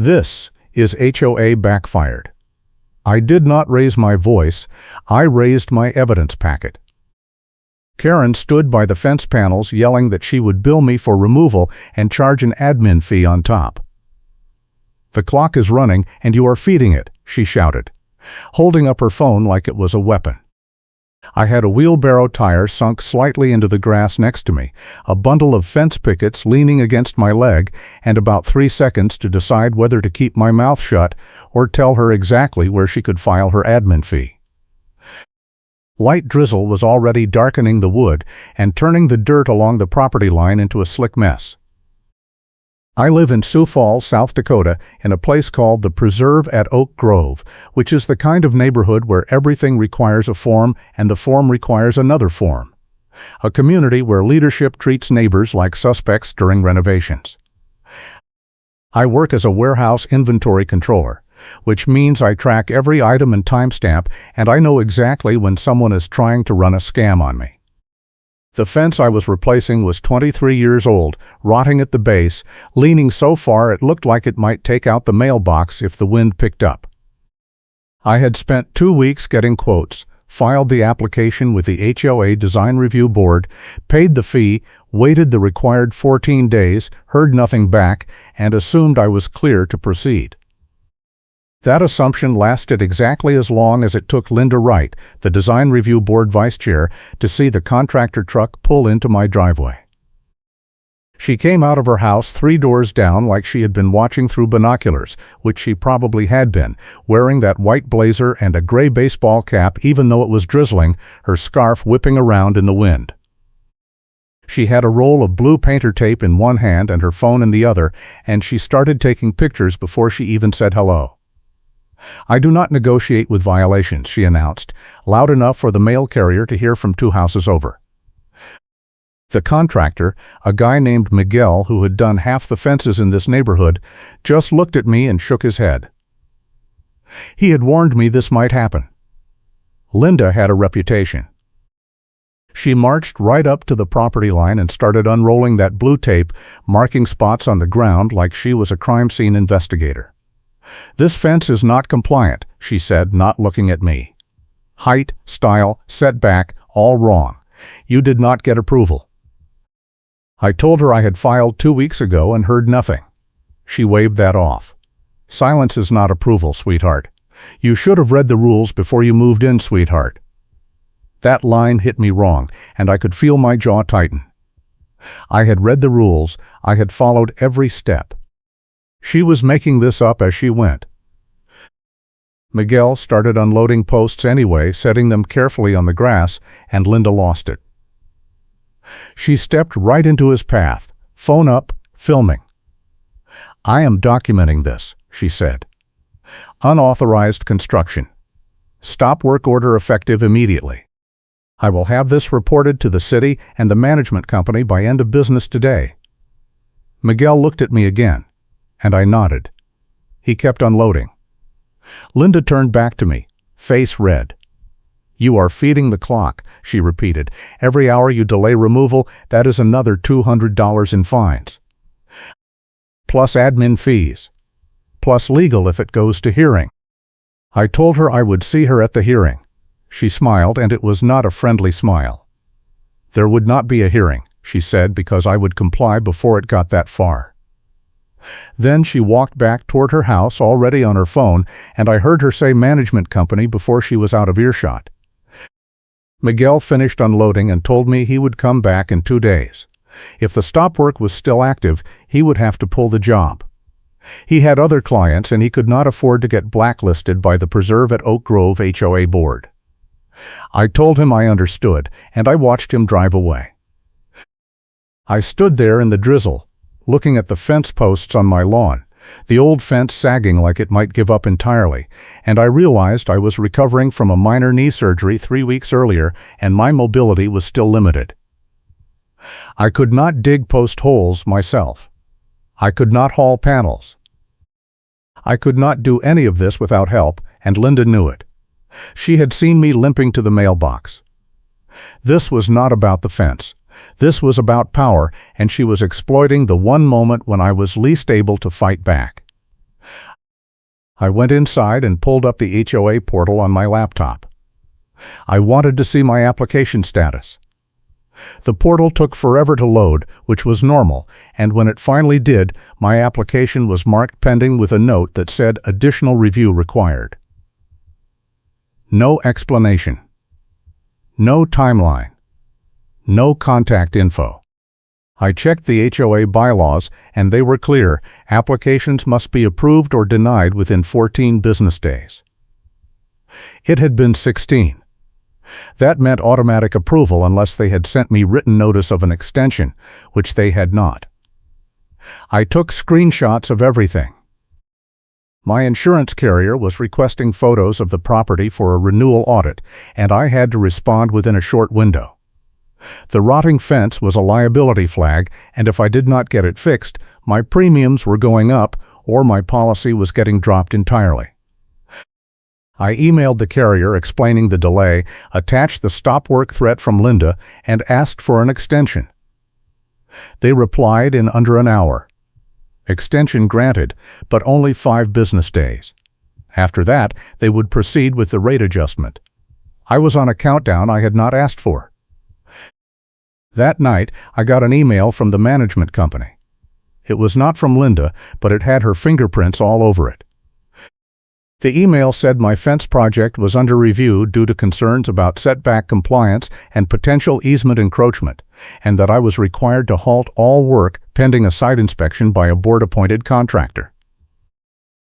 This is HOA backfired. I did not raise my voice, I raised my evidence packet. Karen stood by the fence panels yelling that she would bill me for removal and charge an admin fee on top. "The clock is running and you are feeding it," she shouted, holding up her phone like it was a weapon. I had a wheelbarrow tire sunk slightly into the grass next to me, a bundle of fence pickets leaning against my leg, and about 3 seconds to decide whether to keep my mouth shut or tell her exactly where she could file her admin fee. Light drizzle was already darkening the wood and turning the dirt along the property line into a slick mess. I live in Sioux Falls, South Dakota, in a place called the Preserve at Oak Grove, which is the kind of neighborhood where everything requires a form and the form requires another form. A community where leadership treats neighbors like suspects during renovations. I work as a warehouse inventory controller, which means I track every item and timestamp, and I know exactly when someone is trying to run a scam on me. The fence I was replacing was 23 years old, rotting at the base, leaning so far it looked like it might take out the mailbox if the wind picked up. I had spent 2 weeks getting quotes, filed the application with the HOA Design Review Board, paid the fee, waited the required 14 days, heard nothing back, and assumed I was clear to proceed. That assumption lasted exactly as long as it took Linda Wright, the Design Review Board Vice Chair, to see the contractor truck pull into my driveway. She came out of her house 3 doors down like she had been watching through binoculars, which she probably had been, wearing that white blazer and a gray baseball cap even though it was drizzling, her scarf whipping around in the wind. She had a roll of blue painter tape in one hand and her phone in the other, and she started taking pictures before she even said hello. "I do not negotiate with violations," she announced, loud enough for the mail carrier to hear from 2 houses over. The contractor, a guy named Miguel who had done half the fences in this neighborhood, just looked at me and shook his head. He had warned me this might happen. Linda had a reputation. She marched right up to the property line and started unrolling that blue tape, marking spots on the ground like she was a crime scene investigator. "This fence is not compliant," she said, not looking at me. "Height, style, setback, all wrong. You did not get approval." I told her I had filed 2 weeks ago and heard nothing. She waved that off. "Silence is not approval, sweetheart. You should have read the rules before you moved in, sweetheart." That line hit me wrong, and I could feel my jaw tighten. I had read the rules, I had followed every step. She was making this up as she went. Miguel started unloading posts anyway, setting them carefully on the grass, and Linda lost it. She stepped right into his path, phone up, filming. "I am documenting this," she said. "Unauthorized construction. Stop work order effective immediately. I will have this reported to the city and the management company by end of business today." Miguel looked at me again, and I nodded. He kept unloading. Linda turned back to me, face red. "You are feeding the clock," she repeated. "Every hour you delay removal, that is another $200 in fines. Plus admin fees. Plus legal if it goes to hearing." I told her I would see her at the hearing. She smiled, and it was not a friendly smile. "There would not be a hearing," she said, "because I would comply before it got that far." Then she walked back toward her house, already on her phone, and I heard her say management company before she was out of earshot. Miguel finished unloading and told me he would come back in 2 days. If the stop work was still active, he would have to pull the job. He had other clients and he could not afford to get blacklisted by the Preserve at Oak Grove HOA board. I told him I understood, and I watched him drive away. I stood there in the drizzle, looking at the fence posts on my lawn, the old fence sagging like it might give up entirely, and I realized I was recovering from a minor knee surgery 3 weeks earlier, and my mobility was still limited. I could not dig post holes myself. I could not haul panels. I could not do any of this without help, and Linda knew it. She had seen me limping to the mailbox. This was not about the fence. This was about power, and she was exploiting the one moment when I was least able to fight back. I went inside and pulled up the HOA portal on my laptop. I wanted to see my application status. The portal took forever to load, which was normal, and when it finally did, my application was marked pending with a note that said additional review required. No explanation. No timeline. No contact info. I checked the HOA bylaws, and they were clear. Applications must be approved or denied within 14 business days. It had been 16. That meant automatic approval unless they had sent me written notice of an extension, which they had not. I took screenshots of everything. My insurance carrier was requesting photos of the property for a renewal audit, and I had to respond within a short window. The rotting fence was a liability flag, and if I did not get it fixed, my premiums were going up or my policy was getting dropped entirely. I emailed the carrier explaining the delay, attached the stop work threat from Linda, and asked for an extension. They replied in under an hour. Extension granted, but only 5 business days. After that, they would proceed with the rate adjustment. I was on a countdown I had not asked for. That night, I got an email from the management company. It was not from Linda, but it had her fingerprints all over it. The email said my fence project was under review due to concerns about setback compliance and potential easement encroachment, and that I was required to halt all work pending a site inspection by a board-appointed contractor.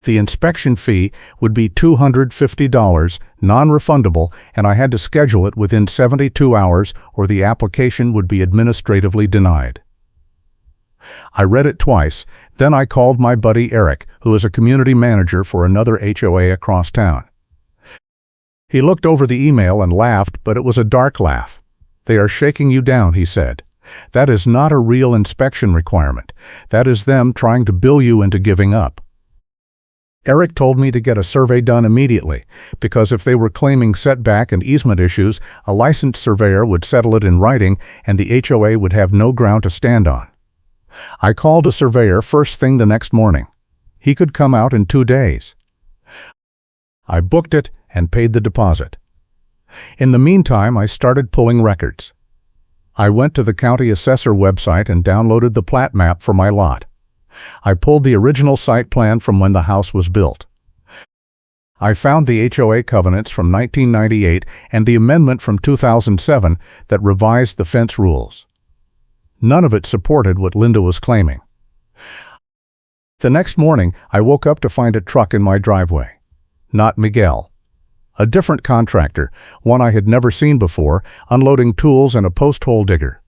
The inspection fee would be $250, non-refundable, and I had to schedule it within 72 hours or the application would be administratively denied. I read it twice, then I called my buddy Eric, who is a community manager for another HOA across town. He looked over the email and laughed, but it was a dark laugh. "They are shaking you down," he said. "That is not a real inspection requirement. That is them trying to bill you into giving up." Eric told me to get a survey done immediately, because if they were claiming setback and easement issues, a licensed surveyor would settle it in writing and the HOA would have no ground to stand on. I called a surveyor first thing the next morning. He could come out in 2 days. I booked it and paid the deposit. In the meantime, I started pulling records. I went to the county assessor website and downloaded the plat map for my lot. I pulled the original site plan from when the house was built. I found the HOA covenants from 1998 and the amendment from 2007 that revised the fence rules. None of it supported what Linda was claiming. The next morning, I woke up to find a truck in my driveway. Not Miguel. A different contractor, one I had never seen before, unloading tools and a post hole digger.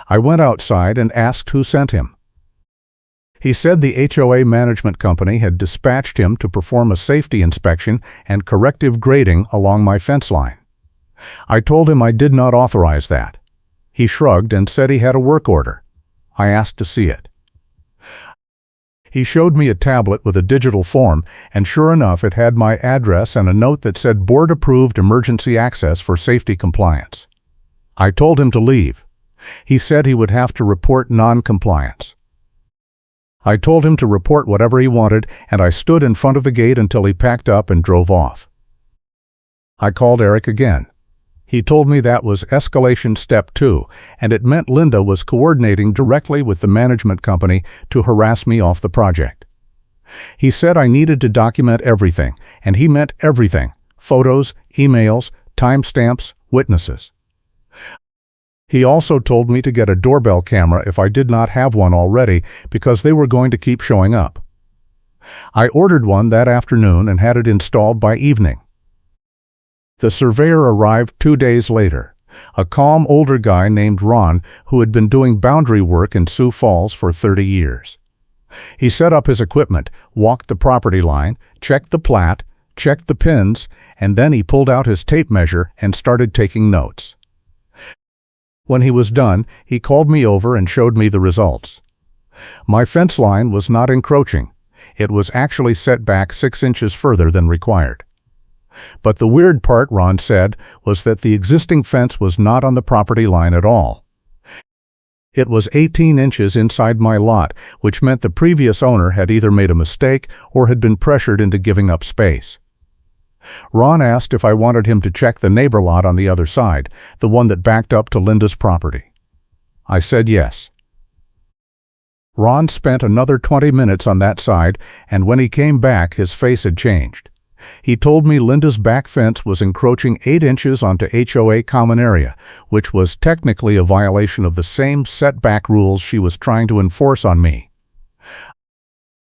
I went outside and asked who sent him. He said the HOA management company had dispatched him to perform a safety inspection and corrective grading along my fence line. I told him I did not authorize that. He shrugged and said he had a work order. I asked to see it. He showed me a tablet with a digital form, and sure enough, it had my address and a note that said board-approved emergency access for safety compliance. I told him to leave. He said he would have to report non-compliance. I told him to report whatever he wanted, and I stood in front of the gate until he packed up and drove off. I called Eric again. He told me that was escalation step 2, and it meant Linda was coordinating directly with the management company to harass me off the project. He said I needed to document everything, and he meant everything: photos, emails, timestamps, witnesses. He also told me to get a doorbell camera if I did not have one already, because they were going to keep showing up. I ordered one that afternoon and had it installed by evening. The surveyor arrived 2 days later, a calm older guy named Ron who had been doing boundary work in Sioux Falls for 30 years. He set up his equipment, walked the property line, checked the plat, checked the pins, and then he pulled out his tape measure and started taking notes. When he was done, he called me over and showed me the results. My fence line was not encroaching. It was actually set back 6 inches further than required. But the weird part, Ron said, was that the existing fence was not on the property line at all. It was 18 inches inside my lot, which meant the previous owner had either made a mistake or had been pressured into giving up space. Ron asked if I wanted him to check the neighbor lot on the other side, the one that backed up to Linda's property. I said yes. Ron spent another 20 minutes on that side, and when he came back, his face had changed. He told me Linda's back fence was encroaching 8 inches onto HOA common area, which was technically a violation of the same setback rules she was trying to enforce on me.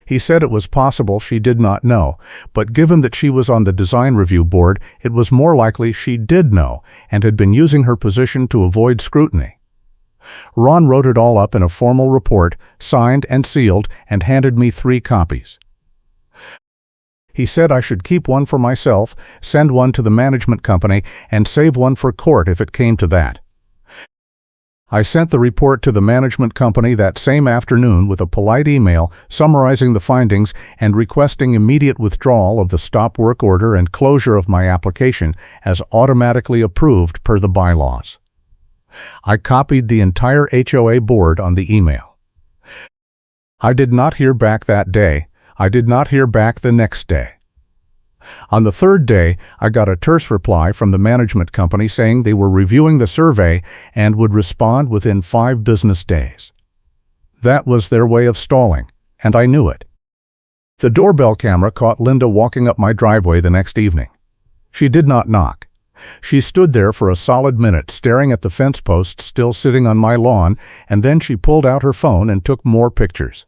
He said it was possible she did not know, but given that she was on the design review board, it was more likely she did know and had been using her position to avoid scrutiny. Ron wrote it all up in a formal report, signed and sealed, and handed me 3 copies. He said I should keep one for myself, send one to the management company, and save one for court if it came to that. I sent the report to the management company that same afternoon with a polite email summarizing the findings and requesting immediate withdrawal of the stop work order and closure of my application as automatically approved per the bylaws. I copied the entire HOA board on the email. I did not hear back that day. I did not hear back the next day. On the 3rd day, I got a terse reply from the management company saying they were reviewing the survey and would respond within 5 business days. That was their way of stalling, and I knew it. The doorbell camera caught Linda walking up my driveway the next evening. She did not knock. She stood there for a solid minute staring at the fence post still sitting on my lawn, and then she pulled out her phone and took more pictures.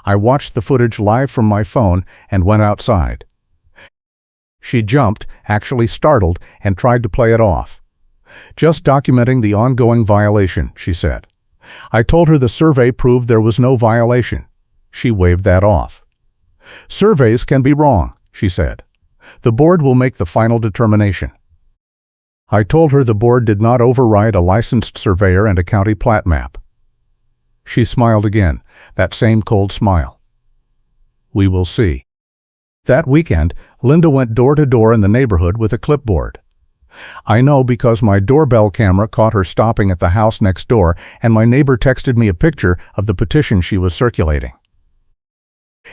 I watched the footage live from my phone and went outside. She jumped, actually startled, and tried to play it off. "Just documenting the ongoing violation," she said. I told her the survey proved there was no violation. She waved that off. "Surveys can be wrong," she said. "The board will make the final determination." I told her the board did not override a licensed surveyor and a county plat map. She smiled again, that same cold smile. "We will see." That weekend, Linda went door to door in the neighborhood with a clipboard. I know because my doorbell camera caught her stopping at the house next door, and my neighbor texted me a picture of the petition she was circulating.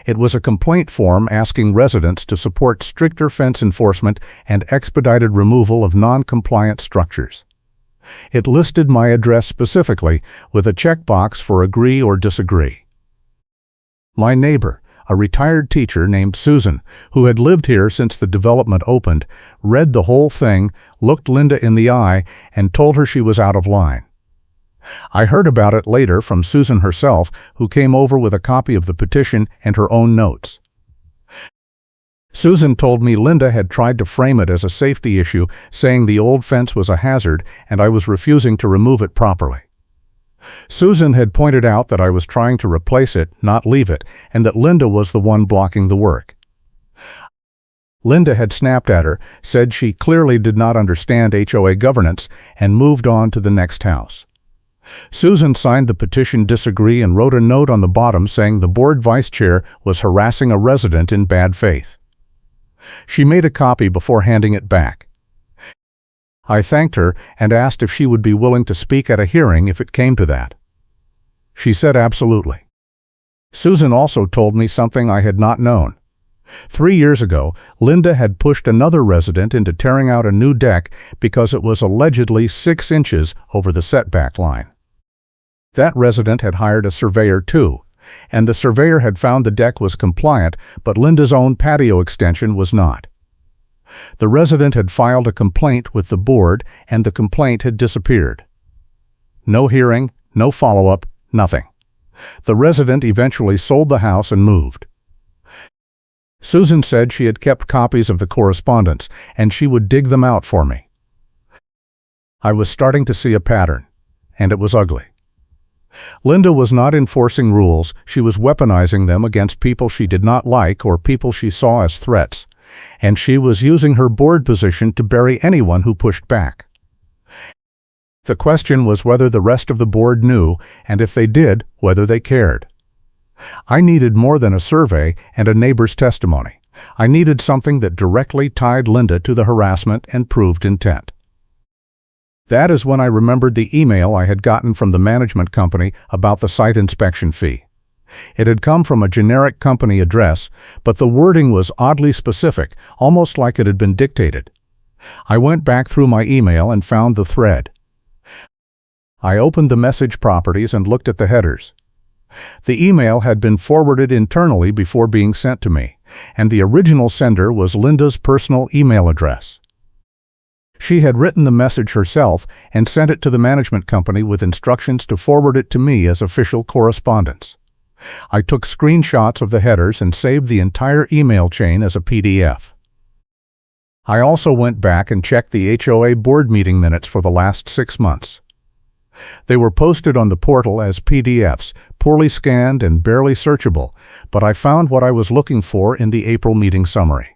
It was a complaint form asking residents to support stricter fence enforcement and expedited removal of non-compliant structures. It listed my address specifically, with a checkbox for agree or disagree. My neighbor, a retired teacher named Susan, who had lived here since the development opened, read the whole thing, looked Linda in the eye, and told her she was out of line. I heard about it later from Susan herself, who came over with a copy of the petition and her own notes. Susan told me Linda had tried to frame it as a safety issue, saying the old fence was a hazard and I was refusing to remove it properly. Susan had pointed out that I was trying to replace it, not leave it, and that Linda was the one blocking the work. Linda had snapped at her, said she clearly did not understand HOA governance, and moved on to the next house. Susan signed the petition disagree and wrote a note on the bottom saying the board vice chair was harassing a resident in bad faith. She made a copy before handing it back. I thanked her and asked if she would be willing to speak at a hearing if it came to that. She said absolutely. Susan also told me something I had not known. 3 years ago, Linda had pushed another resident into tearing out a new deck because it was allegedly 6 inches over the setback line. That resident had hired a surveyor too, and the surveyor had found the deck was compliant, but Linda's own patio extension was not. The resident had filed a complaint with the board, and the complaint had disappeared. No hearing, no follow-up, nothing. The resident eventually sold the house and moved. Susan said she had kept copies of the correspondence, and she would dig them out for me. I was starting to see a pattern, and it was ugly. Linda was not enforcing rules, she was weaponizing them against people she did not like or people she saw as threats, and she was using her board position to bury anyone who pushed back. The question was whether the rest of the board knew, and if they did, whether they cared. I needed more than a survey and a neighbor's testimony. I needed something that directly tied Linda to the harassment and proved intent. That is when I remembered the email I had gotten from the management company about the site inspection fee. It had come from a generic company address, but the wording was oddly specific, almost like it had been dictated. I went back through my email and found the thread. I opened the message properties and looked at the headers. The email had been forwarded internally before being sent to me, and the original sender was Linda's personal email address. She had written the message herself and sent it to the management company with instructions to forward it to me as official correspondence. I took screenshots of the headers and saved the entire email chain as a PDF. I also went back and checked the HOA board meeting minutes for the last 6 months. They were posted on the portal as PDFs, poorly scanned and barely searchable, but I found what I was looking for in the April meeting summary.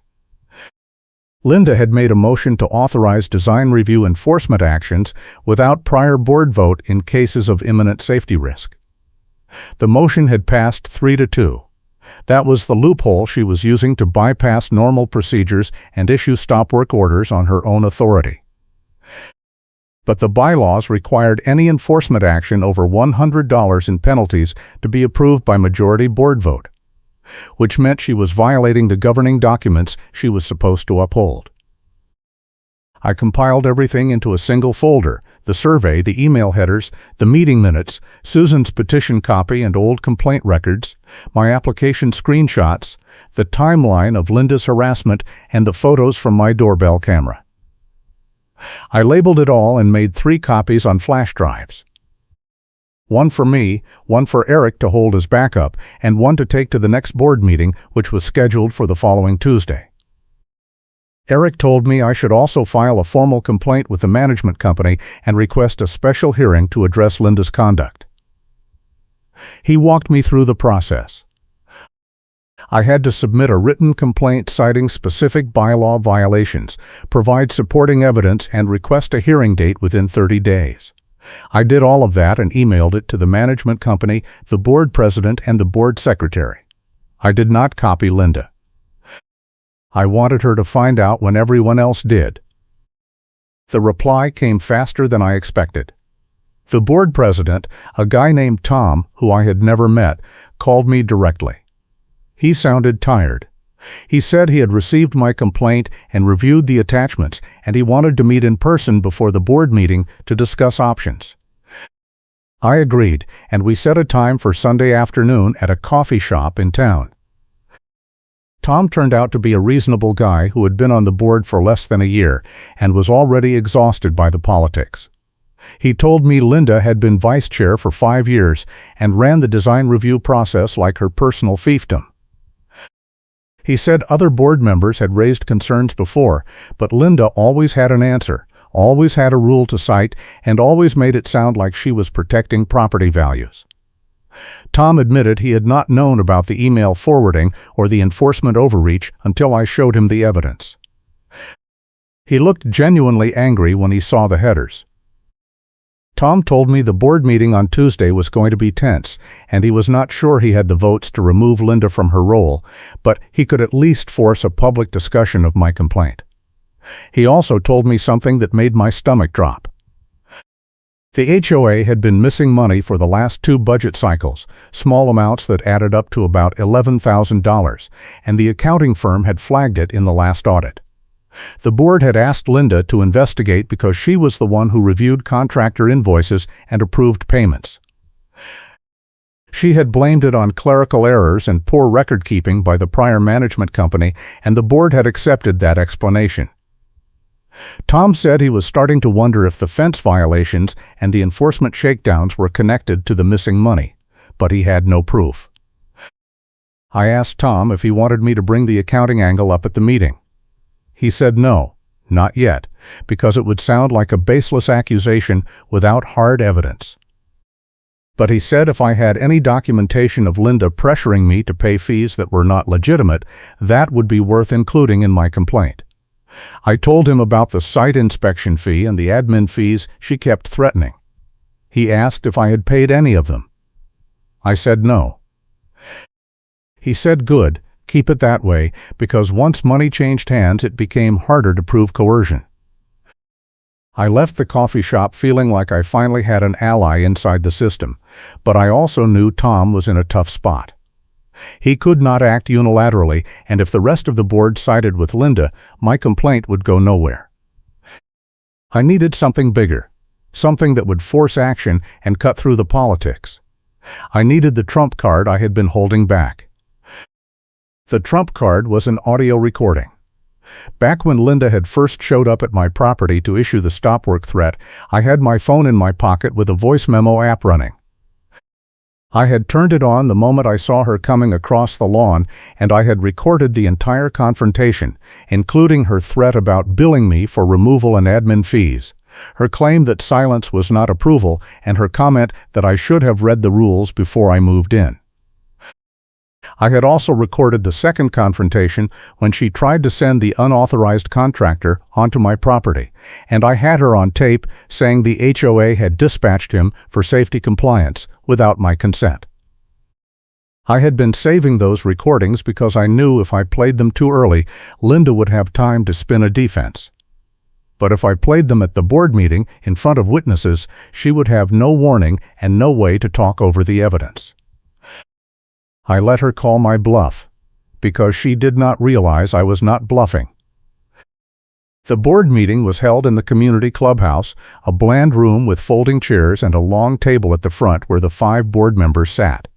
Linda had made a motion to authorize design review enforcement actions without prior board vote in cases of imminent safety risk. The motion had passed 3-2. That was the loophole she was using to bypass normal procedures and issue stop work orders on her own authority. But the bylaws required any enforcement action over $100 in penalties to be approved by majority board vote, which meant she was violating the governing documents she was supposed to uphold. I compiled everything into a single folder: the survey, the email headers, the meeting minutes, Susan's petition copy and old complaint records, my application screenshots, the timeline of Linda's harassment, and the photos from my doorbell camera. I labeled it all and made 3 copies on flash drives. One for me, one for Eric to hold as backup, and one to take to the next board meeting, which was scheduled for the following Tuesday. Eric told me I should also file a formal complaint with the management company and request a special hearing to address Linda's conduct. He walked me through the process. I had to submit a written complaint citing specific bylaw violations, provide supporting evidence, and request a hearing date within 30 days. I did all of that and emailed it to the management company, the board president, and the board secretary. I did not copy Linda. I wanted her to find out when everyone else did. The reply came faster than I expected. The board president, a guy named Tom, who I had never met, called me directly. He sounded tired. He said he had received my complaint and reviewed the attachments, and he wanted to meet in person before the board meeting to discuss options. I agreed, and we set a time for Sunday afternoon at a coffee shop in town. Tom turned out to be a reasonable guy who had been on the board for less than a year and was already exhausted by the politics. He told me Linda had been vice chair for 5 years and ran the design review process like her personal fiefdom. He said other board members had raised concerns before, but Linda always had an answer, always had a rule to cite, and always made it sound like she was protecting property values. Tom admitted he had not known about the email forwarding or the enforcement overreach until I showed him the evidence. He looked genuinely angry when he saw the headers. Tom told me the board meeting on Tuesday was going to be tense, and he was not sure he had the votes to remove Linda from her role, but he could at least force a public discussion of my complaint. He also told me something that made my stomach drop. The HOA had been missing money for the last 2 budget cycles, small amounts that added up to about $11,000, and the accounting firm had flagged it in the last audit. The board had asked Linda to investigate because she was the one who reviewed contractor invoices and approved payments. She had blamed it on clerical errors and poor record-keeping by the prior management company, and the board had accepted that explanation. Tom said he was starting to wonder if the fence violations and the enforcement shakedowns were connected to the missing money, but he had no proof. I asked Tom if he wanted me to bring the accounting angle up at the meeting. He said no, not yet, because it would sound like a baseless accusation without hard evidence. But he said if I had any documentation of Linda pressuring me to pay fees that were not legitimate, that would be worth including in my complaint. I told him about the site inspection fee and the admin fees she kept threatening. He asked if I had paid any of them. I said no. He said good. Keep it that way, because once money changed hands, it became harder to prove coercion. I left the coffee shop feeling like I finally had an ally inside the system, but I also knew Tom was in a tough spot. He could not act unilaterally, and if the rest of the board sided with Linda, my complaint would go nowhere. I needed something bigger, something that would force action and cut through the politics. I needed the trump card I had been holding back. The trump card was an audio recording. Back when Linda had first showed up at my property to issue the stop work threat, I had my phone in my pocket with a voice memo app running. I had turned it on the moment I saw her coming across the lawn, and I had recorded the entire confrontation, including her threat about billing me for removal and admin fees, her claim that silence was not approval, and her comment that I should have read the rules before I moved in. I had also recorded the second confrontation when she tried to send the unauthorized contractor onto my property, and I had her on tape saying the HOA had dispatched him for safety compliance without my consent. I had been saving those recordings because I knew if I played them too early, Linda would have time to spin a defense. But if I played them at the board meeting in front of witnesses, she would have no warning and no way to talk over the evidence. I let her call my bluff, because she did not realize I was not bluffing. The board meeting was held in the community clubhouse, a bland room with folding chairs and a long table at the front where the 5 board members sat.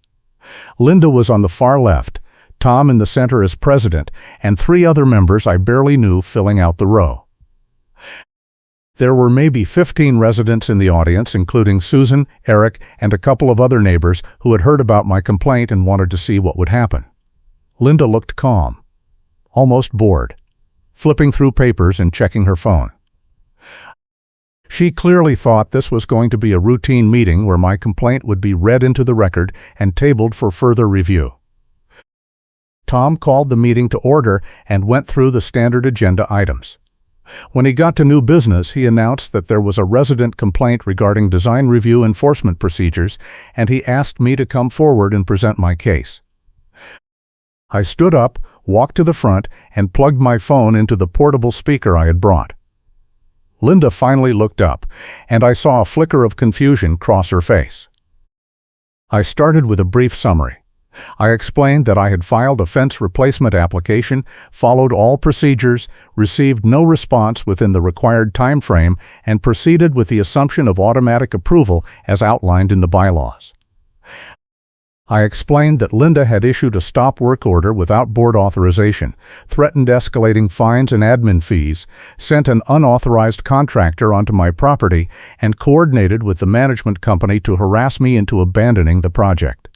Linda was on the far left, Tom in the center as president, and 3 other members I barely knew filling out the row. There were maybe 15 residents in the audience, including Susan, Eric, and a couple of other neighbors who had heard about my complaint and wanted to see what would happen. Linda looked calm, almost bored, flipping through papers and checking her phone. She clearly thought this was going to be a routine meeting where my complaint would be read into the record and tabled for further review. Tom called the meeting to order and went through the standard agenda items. When he got to new business, he announced that there was a resident complaint regarding design review enforcement procedures, and he asked me to come forward and present my case. I stood up, walked to the front, and plugged my phone into the portable speaker I had brought. Linda finally looked up, and I saw a flicker of confusion cross her face. I started with a brief summary. I explained that I had filed a fence replacement application, followed all procedures, received no response within the required time frame, and proceeded with the assumption of automatic approval as outlined in the bylaws. I explained that Linda had issued a stop work order without board authorization, threatened escalating fines and admin fees, sent an unauthorized contractor onto my property, and coordinated with the management company to harass me into abandoning the project.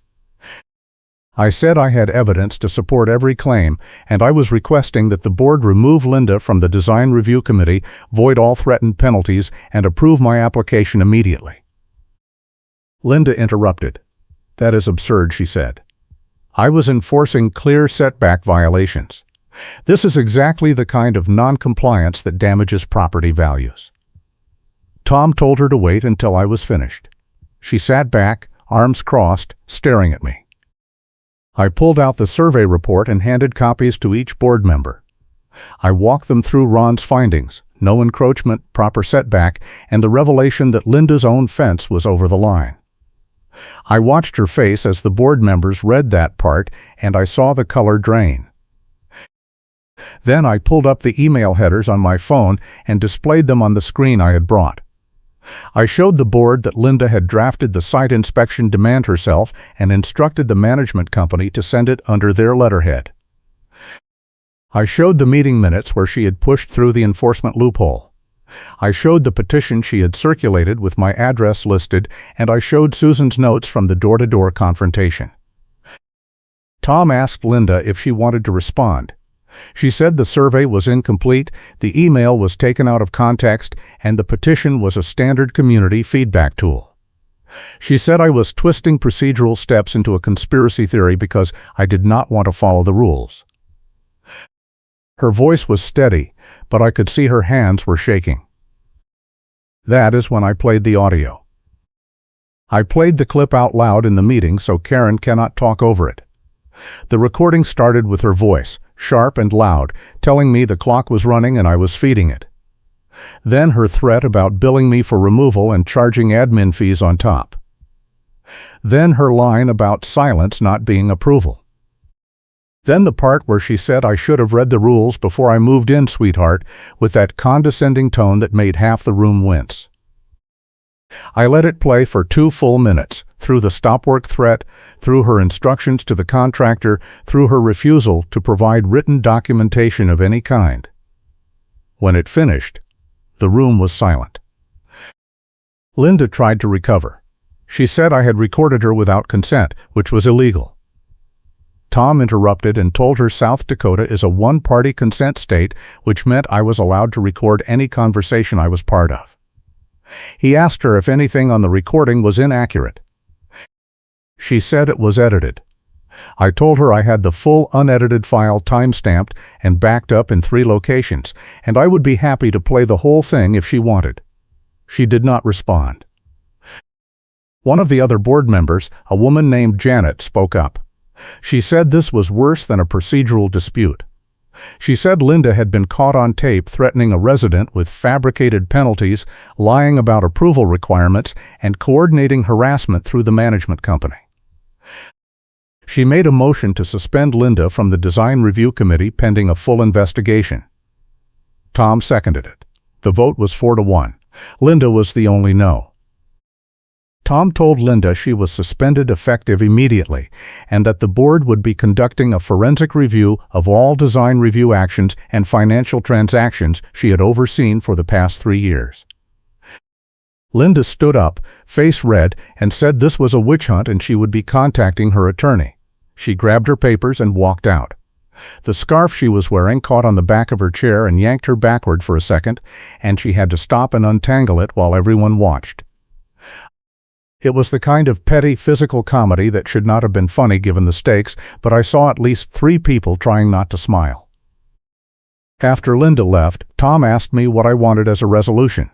I said I had evidence to support every claim, and I was requesting that the board remove Linda from the design review committee, void all threatened penalties, and approve my application immediately. Linda interrupted. "That is absurd," she said. "I was enforcing clear setback violations. This is exactly the kind of non-compliance that damages property values." Tom told her to wait until I was finished. She sat back, arms crossed, staring at me. I pulled out the survey report and handed copies to each board member. I walked them through Ron's findings, no encroachment, proper setback, and the revelation that Linda's own fence was over the line. I watched her face as the board members read that part, and I saw the color drain. Then I pulled up the email headers on my phone and displayed them on the screen I had brought. I showed the board that Linda had drafted the site inspection demand herself and instructed the management company to send it under their letterhead. I showed the meeting minutes where she had pushed through the enforcement loophole. I showed the petition she had circulated with my address listed, and I showed Susan's notes from the door-to-door confrontation. Tom asked Linda if she wanted to respond. She said the survey was incomplete, the email was taken out of context, and the petition was a standard community feedback tool. She said I was twisting procedural steps into a conspiracy theory because I did not want to follow the rules. Her voice was steady, but I could see her hands were shaking. That is when I played the audio. I played the clip out loud in the meeting so Karen cannot talk over it. The recording started with her voice, sharp and loud, telling me the clock was running and I was feeding it. Then her threat about billing me for removal and charging admin fees on top. Then her line about silence not being approval. Then the part where she said I should have read the rules before I moved in, sweetheart, with that condescending tone that made half the room wince. I let it play for 2 full minutes, through the stop work threat, through her instructions to the contractor, through her refusal to provide written documentation of any kind. When it finished, the room was silent. Linda tried to recover. She said I had recorded her without consent, which was illegal. Tom interrupted and told her South Dakota is a one-party consent state, which meant I was allowed to record any conversation I was part of. He asked her if anything on the recording was inaccurate. She said it was edited. I told her I had the full unedited file time-stamped and backed up in 3 locations, and I would be happy to play the whole thing if she wanted. She did not respond. One of the other board members, a woman named Janet, spoke up. She said this was worse than a procedural dispute. She said Linda had been caught on tape threatening a resident with fabricated penalties, lying about approval requirements, and coordinating harassment through the management company. She made a motion to suspend Linda from the Design Review Committee pending a full investigation. Tom seconded it. The vote was 4-1. Linda was the only no. Tom told Linda she was suspended effective immediately and that the board would be conducting a forensic review of all design review actions and financial transactions she had overseen for the past 3 years. Linda stood up, face red, and said this was a witch hunt and she would be contacting her attorney. She grabbed her papers and walked out. The scarf she was wearing caught on the back of her chair and yanked her backward for a second, and she had to stop and untangle it while everyone watched. It was the kind of petty physical comedy that should not have been funny given the stakes, but I saw at least 3 people trying not to smile. After Linda left, Tom asked me what I wanted as a resolution.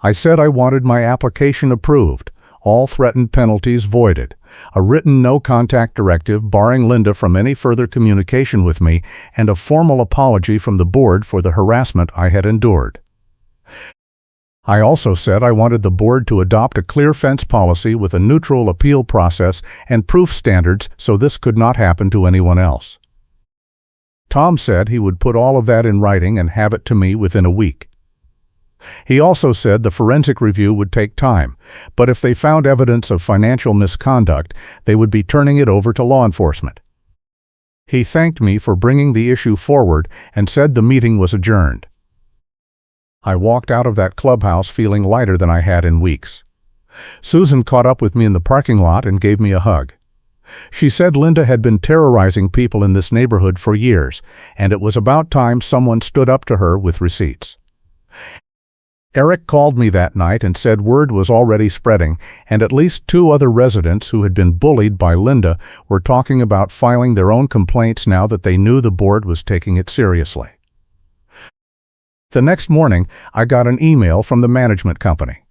I said I wanted my application approved, all threatened penalties voided, a written no-contact directive barring Linda from any further communication with me, and a formal apology from the board for the harassment I had endured. I also said I wanted the board to adopt a clear fence policy with a neutral appeal process and proof standards so this could not happen to anyone else. Tom said he would put all of that in writing and have it to me within a week. He also said the forensic review would take time, but if they found evidence of financial misconduct, they would be turning it over to law enforcement. He thanked me for bringing the issue forward and said the meeting was adjourned. I walked out of that clubhouse feeling lighter than I had in weeks. Susan caught up with me in the parking lot and gave me a hug. She said Linda had been terrorizing people in this neighborhood for years, and it was about time someone stood up to her with receipts. Eric called me that night and said word was already spreading, and at least 2 other residents who had been bullied by Linda were talking about filing their own complaints now that they knew the board was taking it seriously. The next morning, I got an email from the management company.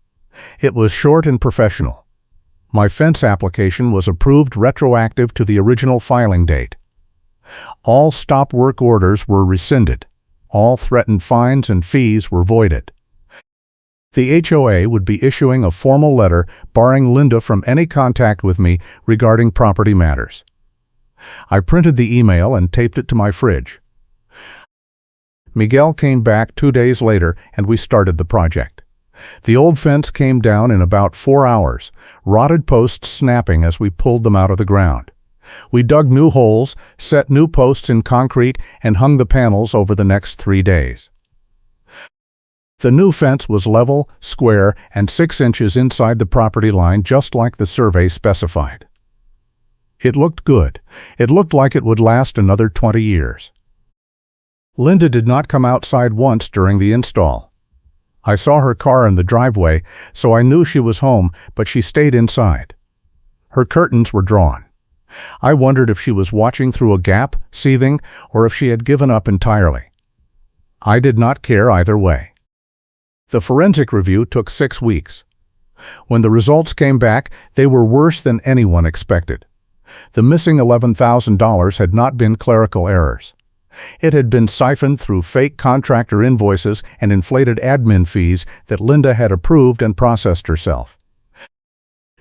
It was short and professional. My fence application was approved retroactive to the original filing date. All stop work orders were rescinded. All threatened fines and fees were voided. The HOA would be issuing a formal letter barring Linda from any contact with me regarding property matters. I printed the email and taped it to my fridge. Miguel came back 2 days later and we started the project. The old fence came down in about 4 hours, rotted posts snapping as we pulled them out of the ground. We dug new holes, set new posts in concrete, and hung the panels over the next 3 days. The new fence was level, square, and 6 inches inside the property line just like the survey specified. It looked good. It looked like it would last another 20 years. Linda did not come outside once during the install. I saw her car in the driveway, so I knew she was home, but she stayed inside. Her curtains were drawn. I wondered if she was watching through a gap, seething, or if she had given up entirely. I did not care either way. The forensic review took 6 weeks. When the results came back, they were worse than anyone expected. The missing $11,000 had not been clerical errors. It had been siphoned through fake contractor invoices and inflated admin fees that Linda had approved and processed herself.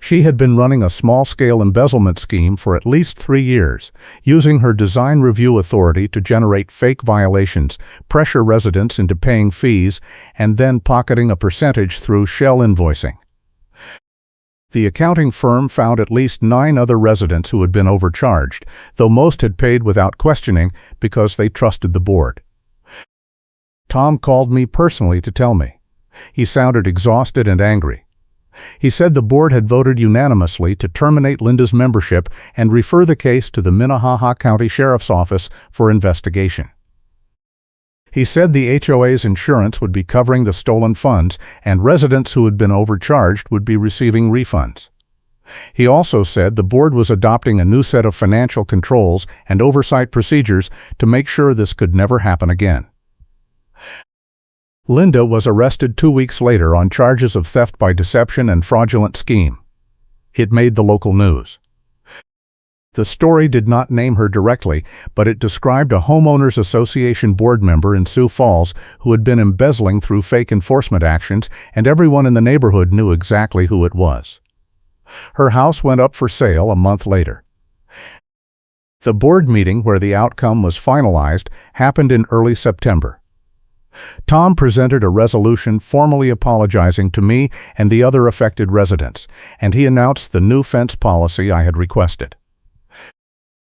She had been running a small-scale embezzlement scheme for at least 3 years, using her design review authority to generate fake violations, pressure residents into paying fees, and then pocketing a percentage through shell invoicing. The accounting firm found at least 9 other residents who had been overcharged, though most had paid without questioning because they trusted the board. Tom called me personally to tell me. He sounded exhausted and angry. He said the board had voted unanimously to terminate Linda's membership and refer the case to the Minnehaha County Sheriff's Office for investigation. He said the HOA's insurance would be covering the stolen funds, and residents who had been overcharged would be receiving refunds. He also said the board was adopting a new set of financial controls and oversight procedures to make sure this could never happen again. Linda was arrested 2 weeks later on charges of theft by deception and fraudulent scheme. It made the local news. The story did not name her directly, but it described a homeowners association board member in Sioux Falls who had been embezzling through fake enforcement actions, and everyone in the neighborhood knew exactly who it was. Her house went up for sale a month later. The board meeting where the outcome was finalized happened in early September. Tom presented a resolution formally apologizing to me and the other affected residents, and he announced the new fence policy I had requested.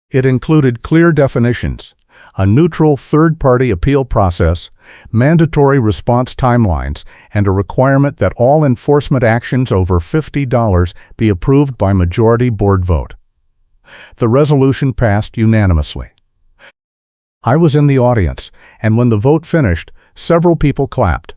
It included clear definitions, a neutral third-party appeal process, mandatory response timelines, and a requirement that all enforcement actions over $50 be approved by majority board vote. The resolution passed unanimously. I was in the audience, and when the vote finished, several people clapped.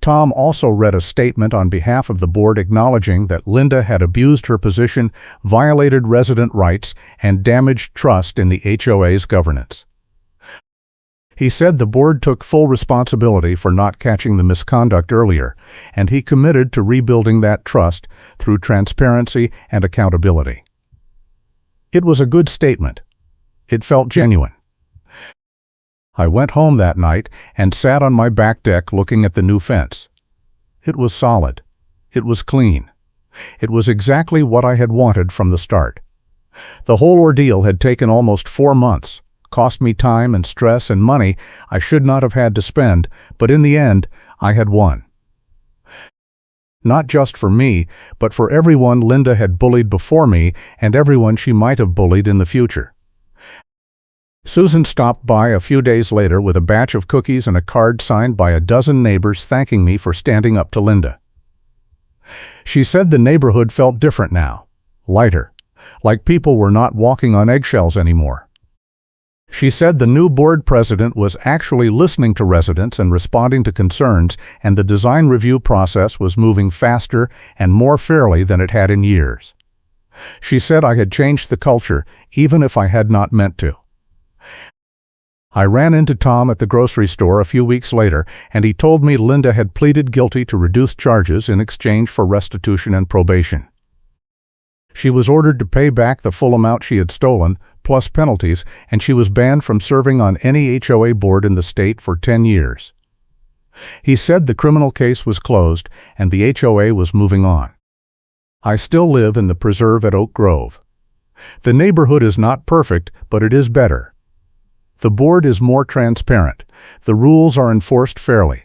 Tom also read a statement on behalf of the board acknowledging that Linda had abused her position, violated resident rights, and damaged trust in the HOA's governance. He said the board took full responsibility for not catching the misconduct earlier, and he committed to rebuilding that trust through transparency and accountability. It was a good statement. It felt genuine. I went home that night and sat on my back deck looking at the new fence. It was solid. It was clean. It was exactly what I had wanted from the start. The whole ordeal had taken almost 4 months, cost me time and stress and money I should not have had to spend, but in the end, I had won. Not just for me, but for everyone Linda had bullied before me and everyone she might have bullied in the future. Susan stopped by a few days later with a batch of cookies and a card signed by a dozen neighbors thanking me for standing up to Linda. She said the neighborhood felt different now, lighter, like people were not walking on eggshells anymore. She said the new board president was actually listening to residents and responding to concerns, and the design review process was moving faster and more fairly than it had in years. She said I had changed the culture, even if I had not meant to. I ran into Tom at the grocery store a few weeks later, and he told me Linda had pleaded guilty to reduced charges in exchange for restitution and probation. She was ordered to pay back the full amount she had stolen, plus penalties, and she was banned from serving on any HOA board in the state for 10 years. He said the criminal case was closed, and the HOA was moving on. I still live in the preserve at Oak Grove. The neighborhood is not perfect, but it is better. The board is more transparent. The rules are enforced fairly.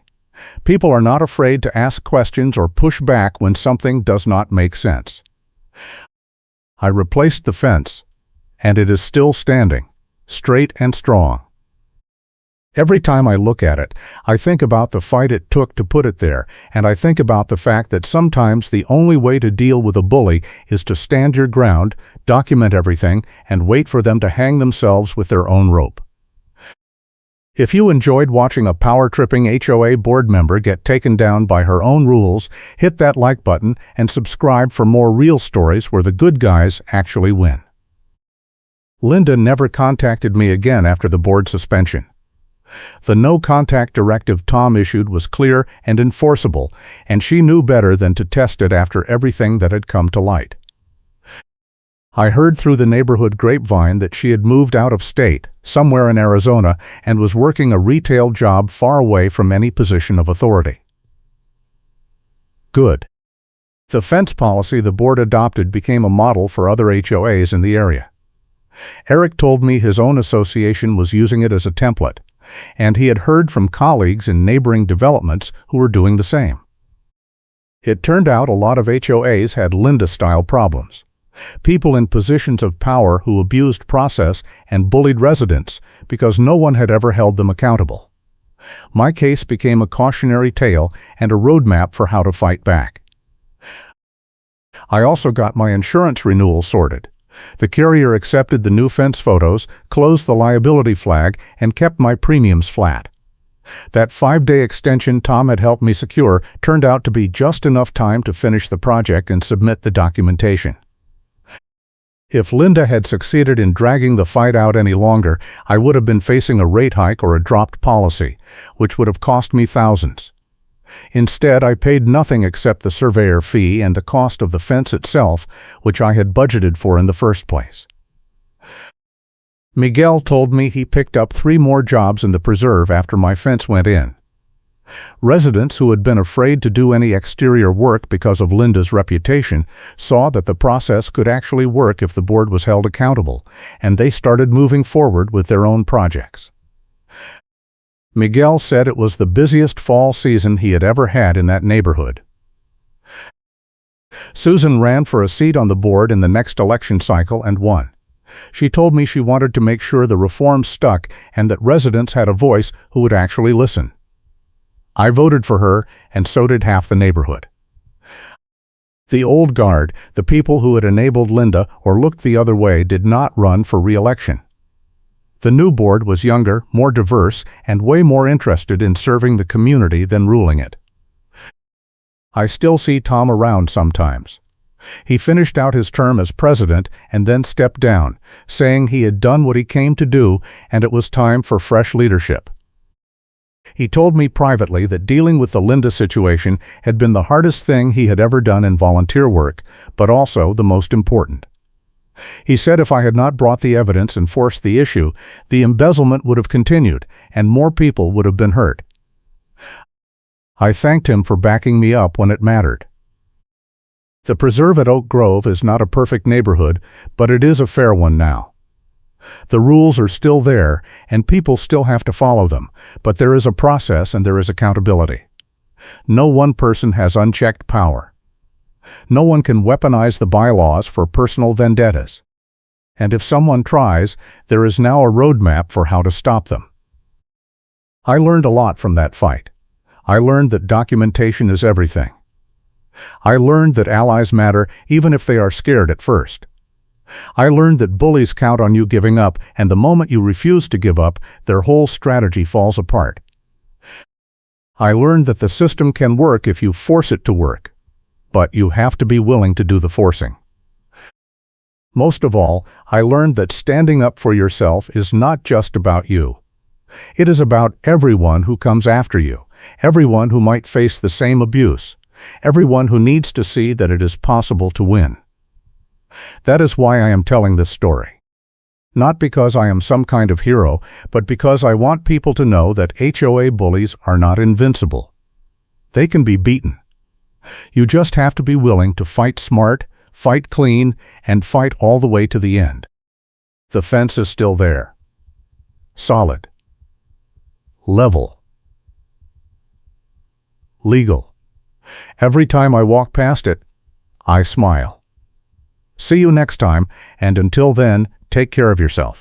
People are not afraid to ask questions or push back when something does not make sense. I replaced the fence, and it is still standing, straight and strong. Every time I look at it, I think about the fight it took to put it there, and I think about the fact that sometimes the only way to deal with a bully is to stand your ground, document everything, and wait for them to hang themselves with their own rope. If you enjoyed watching a power-tripping HOA board member get taken down by her own rules, hit that like button and subscribe for more real stories where the good guys actually win. Linda never contacted me again after the board suspension. The no-contact directive Tom issued was clear and enforceable, and she knew better than to test it after everything that had come to light. I heard through the neighborhood grapevine that she had moved out of state, somewhere in Arizona, and was working a retail job far away from any position of authority. Good. The fence policy the board adopted became a model for other HOAs in the area. Eric told me his own association was using it as a template, and he had heard from colleagues in neighboring developments who were doing the same. It turned out a lot of HOAs had Linda-style problems. People in positions of power who abused process and bullied residents because no one had ever held them accountable. My case became a cautionary tale and a roadmap for how to fight back. I also got my insurance renewal sorted. The carrier accepted the new fence photos, closed the liability flag, and kept my premiums flat. That 5-day extension Tom had helped me secure turned out to be just enough time to finish the project and submit the documentation. If Linda had succeeded in dragging the fight out any longer, I would have been facing a rate hike or a dropped policy, which would have cost me thousands. Instead, I paid nothing except the surveyor fee and the cost of the fence itself, which I had budgeted for in the first place. Miguel told me he picked up 3 more jobs in the preserve after my fence went in. Residents who had been afraid to do any exterior work because of Linda's reputation saw that the process could actually work if the board was held accountable, and they started moving forward with their own projects. Miguel said it was the busiest fall season he had ever had in that neighborhood. Susan ran for a seat on the board in the next election cycle and won. She told me she wanted to make sure the reforms stuck and that residents had a voice who would actually listen. I voted for her, and so did half the neighborhood. The old guard, the people who had enabled Linda or looked the other way, did not run for re-election. The new board was younger, more diverse, and way more interested in serving the community than ruling it. I still see Tom around sometimes. He finished out his term as president and then stepped down, saying he had done what he came to do and it was time for fresh leadership. He told me privately that dealing with the Linda situation had been the hardest thing he had ever done in volunteer work, but also the most important. He said if I had not brought the evidence and forced the issue, the embezzlement would have continued and more people would have been hurt. I thanked him for backing me up when it mattered. The preserve at Oak Grove is not a perfect neighborhood, but it is a fair one now. The rules are still there, and people still have to follow them, but there is a process and there is accountability. No one person has unchecked power. No one can weaponize the bylaws for personal vendettas. And if someone tries, there is now a roadmap for how to stop them. I learned a lot from that fight. I learned that documentation is everything. I learned that allies matter even if they are scared at first. I learned that bullies count on you giving up, and the moment you refuse to give up, their whole strategy falls apart. I learned that the system can work if you force it to work, but you have to be willing to do the forcing. Most of all, I learned that standing up for yourself is not just about you. It is about everyone who comes after you, everyone who might face the same abuse, everyone who needs to see that it is possible to win. That is why I am telling this story. Not because I am some kind of hero, but because I want people to know that HOA bullies are not invincible. They can be beaten. You just have to be willing to fight smart, fight clean, and fight all the way to the end. The fence is still there. Solid. Level. Legal. Every time I walk past it, I smile. See you next time, and until then, take care of yourself.